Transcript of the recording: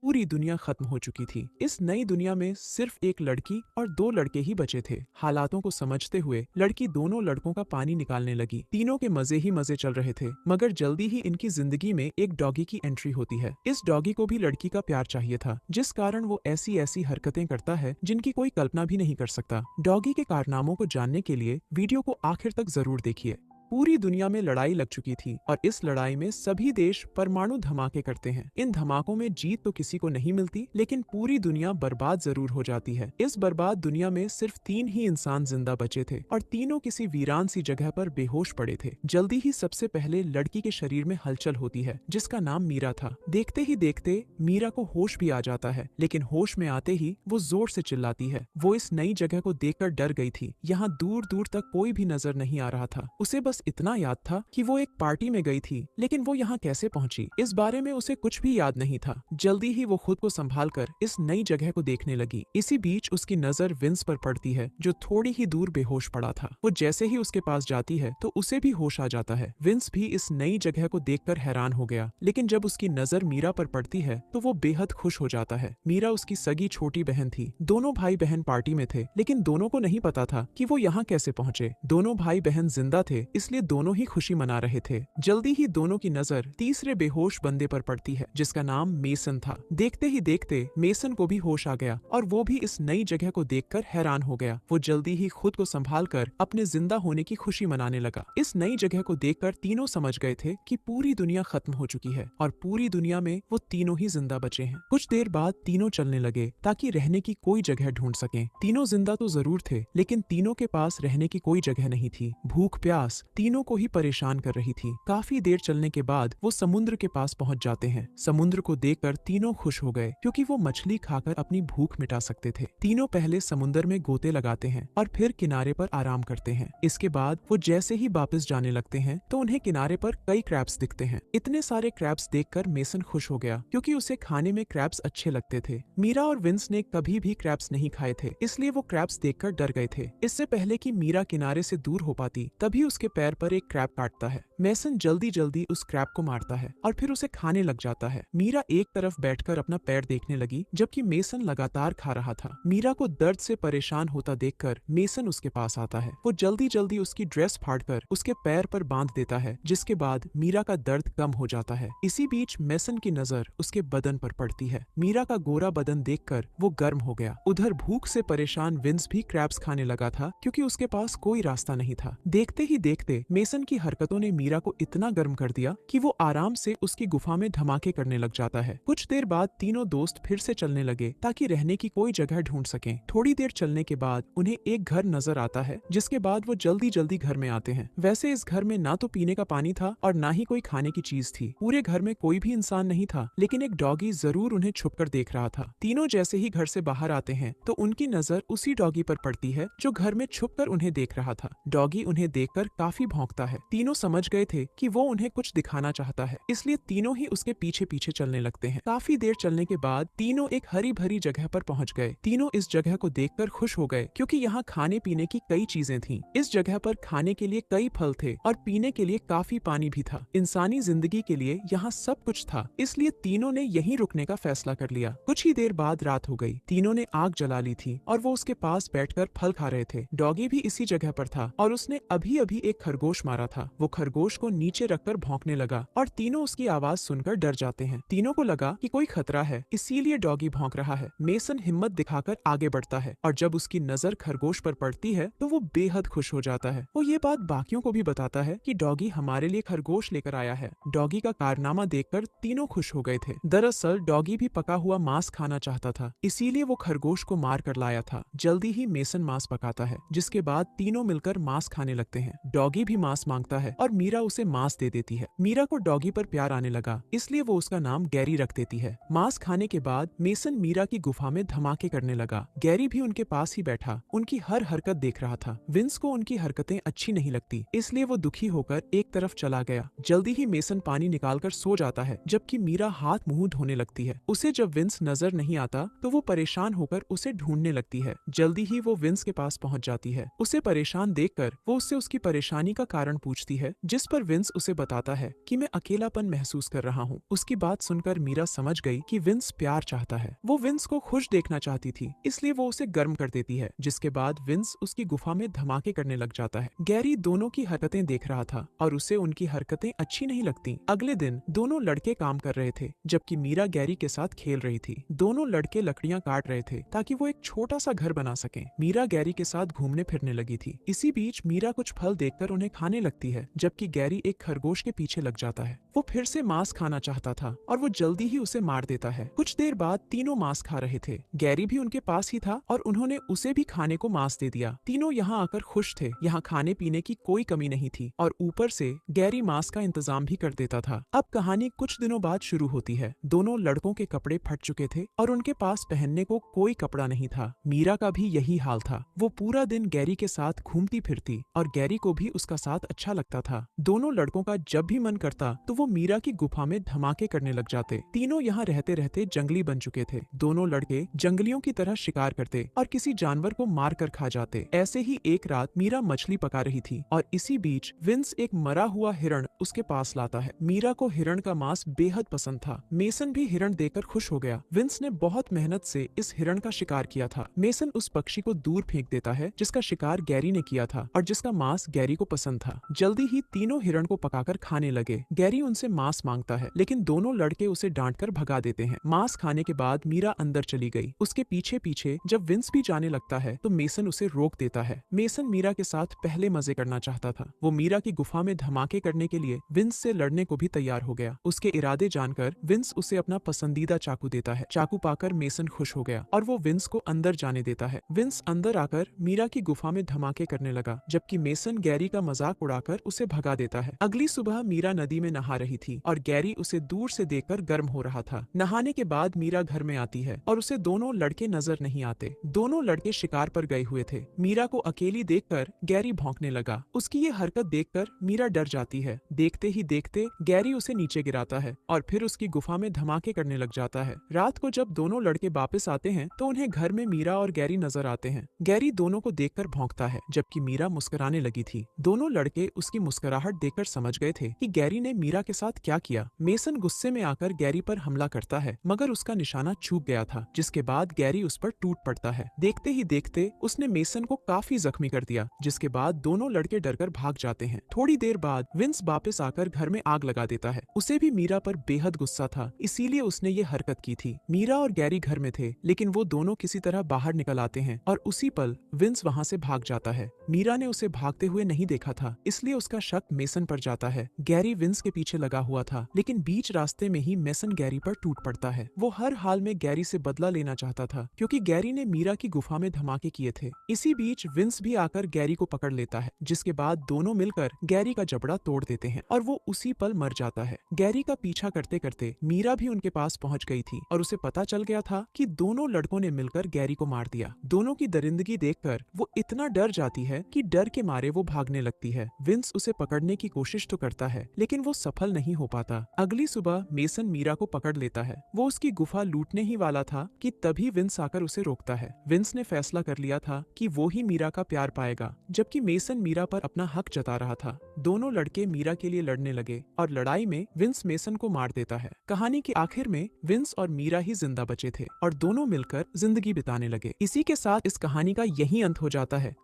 पूरी दुनिया खत्म हो चुकी थी। इस नई दुनिया में सिर्फ एक लड़की और दो लड़के ही बचे थे। हालातों को समझते हुए लड़की दोनों लड़कों का पानी निकालने लगी। तीनों के मजे ही मजे चल रहे थे, मगर जल्दी ही इनकी जिंदगी में एक डॉगी की एंट्री होती है। इस डॉगी को भी लड़की का प्यार चाहिए था, जिस कारण वो ऐसी ऐसी हरकतें करता है जिनकी कोई कल्पना भी नहीं कर सकता। डॉगी के कारनामों को जानने के लिए वीडियो को आखिर तक जरूर देखिए। पूरी दुनिया में लड़ाई लग चुकी थी और इस लड़ाई में सभी देश परमाणु धमाके करते हैं। इन धमाकों में जीत तो किसी को नहीं मिलती, लेकिन पूरी दुनिया बर्बाद जरूर हो जाती है। इस बर्बाद दुनिया में सिर्फ 3 ही इंसान जिंदा बचे थे और तीनों किसी वीरान सी जगह पर बेहोश पड़े थे। जल्दी ही सबसे पहले लड़की के शरीर में हलचल होती है, जिसका नाम मीरा था। देखते ही देखते मीरा को होश भी आ जाता है, लेकिन होश में आते ही वो जोर से चिल्लाती है। वो इस नई जगह को देखकर डर गई थी। यहाँ दूर दूर तक कोई भी नजर नहीं आ रहा था। उसे बस इतना याद था कि वो एक पार्टी में गई थी, लेकिन वो यहाँ कैसे पहुंची, इस बारे में उसे कुछ भी याद नहीं था। जल्दी ही वो खुद को संभालकर इस नई जगह को देखने लगी। इसी बीच उसकी नजर विंस पर पड़ती है, जो थोड़ी ही दूर बेहोश पड़ा था। वो जैसे ही उसके पास जाती है तो उसे भी होश आ जाता है। विंस भी इस नई जगह को देखकर हैरान हो गया, लेकिन जब उसकी नजर मीरा पर पड़ती है तो वो बेहद खुश हो जाता है। मीरा उसकी सगी छोटी बहन थी। दोनों भाई बहन पार्टी में थे, लेकिन दोनों को नहीं पता था कि वो यहाँ कैसे पहुंचे। दोनों भाई बहन जिंदा थे, इसलिए दोनों ही खुशी मना रहे थे। जल्दी ही दोनों की नजर तीसरे बेहोश बंदे पर पड़ती है, जिसका नाम मेसन था। देखते ही देखते मेसन को भी होश आ गया और वो भी इस नई जगह को देखकर हैरान हो गया। वो जल्दी ही खुद को संभालकर अपने जिंदा होने की खुशी मनाने लगा। इस नई जगह को देखकर तीनों समझ गए थे कि पूरी दुनिया खत्म हो चुकी है और पूरी दुनिया में वो तीनों ही जिंदा बचे हैं। कुछ देर बाद तीनों चलने लगे ताकि रहने की कोई जगह ढूंढ सकें। तीनों जिंदा तो जरूर थे, लेकिन तीनों के पास रहने की कोई जगह नहीं थी। भूख प्यास तीनों को ही परेशान कर रही थी। काफी देर चलने के बाद वो समुद्र के पास पहुंच जाते हैं। समुद्र को देखकर तीनों खुश हो गए, क्योंकि वो मछली खाकर अपनी भूख मिटा सकते थे। तीनों पहले समुद्र में गोते लगाते हैं और फिर किनारे पर आराम करते हैं। इसके बाद वो जैसे ही वापस जाने लगते हैं तो उन्हें किनारे पर कई क्रैब्स दिखते हैं। इतने सारे क्रैब्स देखकर मेसन खुश हो गया, क्योंकि उसे खाने में क्रैब्स अच्छे लगते थे। मीरा और विंस ने कभी भी क्रैब्स नहीं खाए थे, इसलिए वो क्रैब्स देखकर डर गए थे। इससे पहले कि मीरा किनारे से दूर हो पाती, तभी उसके पैर पर एक क्रैब काटता है। मेसन जल्दी जल्दी उस क्रैब को मारता है और फिर उसे खाने लग जाता है। मीरा एक तरफ बैठकर अपना पैर देखने लगी, जबकि मेसन लगातार खा रहा था। मीरा को दर्द से परेशान होता देखकर मेसन उसके पास आता है। वो जल्दी जल्दी उसकी ड्रेस फाड़कर उसके पैर पर बांध देता है, जिसके बाद मीरा का दर्द कम हो जाता है। इसी बीच मेसन की नजर उसके बदन पर पड़ती है। मीरा का गोरा बदन देखकर वो गर्म हो गया। उधर भूख से परेशान विंस भी क्रैब्स खाने लगा था, क्योंकि उसके पास कोई रास्ता नहीं था। देखते ही देखते मेसन की हरकतों ने मीरा को इतना गर्म कर दिया कि वो आराम से उसकी गुफा में धमाके करने लग जाता है। कुछ देर बाद तीनों दोस्त फिर से चलने लगे ताकि रहने की कोई जगह ढूंढ सकें। थोड़ी देर चलने के बाद उन्हें एक घर नजर आता है, जिसके बाद वो जल्दी जल्दी घर में आते हैं। वैसे इस घर में ना तो पीने का पानी था और ना ही कोई खाने की चीज थी। पूरे घर में कोई भी इंसान नहीं था, लेकिन एक डॉगी जरूर उन्हें छुपकर देख रहा था। तीनों जैसे ही घर से बाहर आते हैं तो उनकी नजर उसी डॉगी पर पड़ती है जो घर में छुपकर उन्हें देख रहा था। डॉगी उन्हें देखकर काफी भौंकता है। तीनों समझ गए थे कि वो उन्हें कुछ दिखाना चाहता है, इसलिए तीनों ही उसके पीछे पीछे चलने लगते हैं। काफी देर चलने के बाद तीनों एक हरी भरी जगह पर पहुंच गए। तीनों इस जगह को देखकर खुश हो गए, क्योंकि यहाँ खाने पीने की कई चीजें थीं। इस जगह पर खाने के लिए कई फल थे और पीने के लिए काफी पानी भी था। इंसानी जिंदगी के लिए यहाँ सब कुछ था, इसलिए तीनों ने यहीं रुकने का फैसला कर लिया। कुछ ही देर बाद रात हो गई। तीनों ने आग जला ली थी और वो उसके पास बैठकर फल खा रहे थे। डॉगी भी इसी जगह पर था और उसने अभी अभी एक खरगोश मारा था। वो खरगोश को नीचे रखकर भौंकने लगा और तीनों उसकी आवाज सुनकर डर जाते हैं। तीनों को लगा कि कोई खतरा है, इसीलिए डॉगी भौंक रहा है। मेसन हिम्मत दिखाकर आगे बढ़ता है और जब उसकी नजर खरगोश पर पड़ती है तो वो बेहद खुश हो जाता है। वो ये बात बाकियों को भी बताता है कि डॉगी हमारे लिए खरगोश लेकर आया है। डॉगी का कारनामा देखकर तीनों खुश हो गए थे। दरअसल डॉगी भी पका हुआ मांस खाना चाहता था, इसीलिए वो खरगोश को मार कर लाया था। जल्दी ही मेसन मांस पकाता है, जिसके बाद तीनों मिलकर मांस खाने लगते हैं। डॉगी भी मांस मांगता है और मीरा उसे मांस दे देती है। मीरा को डॉगी पर प्यार आने लगा, इसलिए वो उसका नाम गैरी रख देती है। मांस खाने के बाद मेसन मीरा की गुफा में धमाके करने लगा। गैरी भी उनके पास ही बैठा उनकी हर हरकत देख रहा था। विंस को उनकी हरकतें अच्छी नहीं लगती, इसलिए वो दुखी होकर एक तरफ चला गया। जल्दी ही मेसन पानी निकालकर सो जाता है, जबकि मीरा हाथ मुंह धोने लगती है। उसे जब विंस नजर नहीं आता तो वो परेशान होकर उसे ढूंढने लगती है। जल्दी ही वो विंस के पास पहुंच जाती है। उसे परेशान देखकर वो उससे उसकी परेशानी कहानी का कारण पूछती है, जिस पर विंस उसे बताता है कि मैं अकेलापन महसूस कर रहा हूँ। उसकी बात सुनकर मीरा समझ गई कि विंस प्यार चाहता है। वो विंस को खुश देखना चाहती थी, इसलिए वो उसे गर्म कर देती है। जिसके बाद विंस उसकी गुफा में धमाके करने लग जाता है। गैरी दोनों की हरकतें देख रहा था और उसे उनकी हरकतें अच्छी नहीं लगती। अगले दिन दोनों लड़के काम कर रहे थे, जबकि मीरा गैरी के साथ खेल रही थी। दोनों लड़के लकड़ियां काट रहे थे ताकि वो एक छोटा सा घर बना सकें। मीरा गैरी के साथ घूमने फिरने लगी थी। इसी बीच मीरा कुछ फल देखकर उन्हें खाने लगती है, जबकि गैरी एक खरगोश के पीछे लग जाता है। वो फिर से मांस खाना चाहता था और वो जल्दी ही उसे मार देता है। कुछ देर बाद तीनों मांस खा रहे थे। गैरी भी उनके पास ही था और उन्होंने उसे भी खाने को मांस दे दिया। तीनों यहाँ आकर खुश थे। यहाँ खाने पीने की कोई कमी नहीं थी और ऊपर से गैरी मांस का इंतजाम भी कर देता था। अब कहानी कुछ दिनों बाद शुरू होती है। दोनों लड़कों के कपड़े फट चुके थे और उनके पास पहनने को कोई कपड़ा नहीं था। मीरा का भी यही हाल था। वो पूरा दिन गैरी के साथ घूमती फिरती और गैरी को भी उसका साथ अच्छा लगता था। दोनों लड़कों का जब भी मन करता तो वो मीरा की गुफा में धमाके करने लग जाते। तीनों यहाँ रहते रहते जंगली बन चुके थे। दोनों लड़के जंगलियों की तरह शिकार करते और किसी जानवर को मार कर खा जाते। ऐसे ही एक रात मीरा मछली पका रही थी और इसी बीच विंस एक मरा हुआ हिरण उसके पास लाता है। मीरा को हिरण का मांस बेहद पसंद था। मेसन भी हिरण देखकर खुश हो गया। विंस ने बहुत मेहनत से इस हिरण का शिकार किया था। मेसन उस पक्षी को दूर फेंक देता है जिसका शिकार गैरी ने किया था और जिसका मांस गैरी को पसंद था। जल्दी ही तीनों हिरण को पकाकर खाने लगे। गैरी उनसे मांस मांगता है, लेकिन दोनों लड़के उसे डांटकर भगा देते हैं। मांस खाने के बाद मीरा अंदर चली गई। उसके पीछे पीछे जब विंस भी जाने लगता है तो मेसन उसे रोक देता है। मेसन मीरा के साथ पहले मजे करना चाहता था। वो मीरा की गुफा में धमाके करने के लिए विंस से लड़ने को भी तैयार हो गया। उसके इरादे जानकर विंस उसे अपना पसंदीदा चाकू देता है। चाकू पाकर मेसन खुश हो गया और वो विंस को अंदर जाने देता है। विंस अंदर आकर मीरा की गुफा में धमाके करने लगा, जबकि मेसन गैरी का मजाक उड़ाकर उसे भगा देता है। अगली सुबह मीरा नदी में नहा रही थी और गैरी उसे दूर से देखकर गर्म हो रहा था। नहाने के बाद मीरा घर में आती है और उसे दोनों लड़के नजर नहीं आते। दोनों लड़के शिकार पर गए हुए थे। मीरा को अकेली देखकर गैरी भौंकने लगा। उसकी ये हरकत देखकर मीरा डर जाती है। देखते ही देखते गैरी उसे नीचे गिराता है और फिर उसकी गुफा में धमाके करने लग जाता है। रात को जब दोनों लड़के वापस आते हैं तो उन्हें घर में मीरा और गैरी नजर आते हैं। गैरी दोनों को देखकर भौंकता है, जबकि मीरा मुस्कुराने लगी थी। दोनों लड़के उसकी मुस्कुराहट देखकर समझ गए थे कि गैरी ने मीरा के साथ क्या किया। मेसन गुस्से में आकर गैरी पर हमला करता है, मगर उसका निशाना चूक गया था, जिसके बाद गैरी उस पर टूट पड़ता है। देखते ही देखते उसने मेसन को काफी जख्मी कर दिया, जिसके बाद दोनों लड़के डरकर भाग जाते हैं। थोड़ी देर बाद विंस वापस आकर घर में आग लगा देता है। उसे भी मीरा पर बेहद गुस्सा था, इसीलिए उसने ये हरकत की थी। मीरा और गैरी घर में थे, लेकिन वो दोनों किसी तरह बाहर निकल आते हैं और उसी पल विंस वहाँ से भाग जाता है। मीरा ने उसे भागते हुए नहीं देखा था, इसलिए उसका शक मेसन पर जाता है। गैरी विंस के पीछे लगा हुआ था, लेकिन बीच रास्ते में ही मेसन गैरी पर टूट पड़ता है। वो हर हाल में गैरी से बदला लेना चाहता था, क्योंकि गैरी ने मीरा की गुफा में धमाके किए थे। इसी बीच विंस भी आकर गैरी को पकड़ लेता है, जिसके बाद दोनों मिलकर गैरी का जबड़ा तोड़ देते हैं और वो उसी पल मर जाता है। गैरी का पीछा करते करते मीरा भी उनके पास पहुंच गई थी और उसे पता चल गया था कि दोनों लड़कों ने मिलकर गैरी को मार दिया। दोनों की दरिंदगी देखकर वो इतना डर जाती है कि डर के मारे वो भागने लगती है। विंस उसे पकड़ने की कोशिश तो करता है, लेकिन वो सफल नहीं हो पाता। अगली सुबह मेसन मीरा को पकड़ लेता है। वो उसकी गुफा लूटने ही वाला था कि तभी विंस आकर उसे रोकता है। विंस ने फैसला कर लिया था कि वो ही मीरा का प्यार पाएगा, जबकि मेसन मीरा पर अपना हक जता रहा था। दोनों लड़के मीरा के लिए लड़ने लगे और लड़ाई में विंस मेसन को मार देता है। कहानी के आखिर में विंस और मीरा ही जिंदा बचे थे और दोनों मिलकर जिंदगी बिताने लगे। इसी के साथ इस कहानी का यही अंत हो जाता है।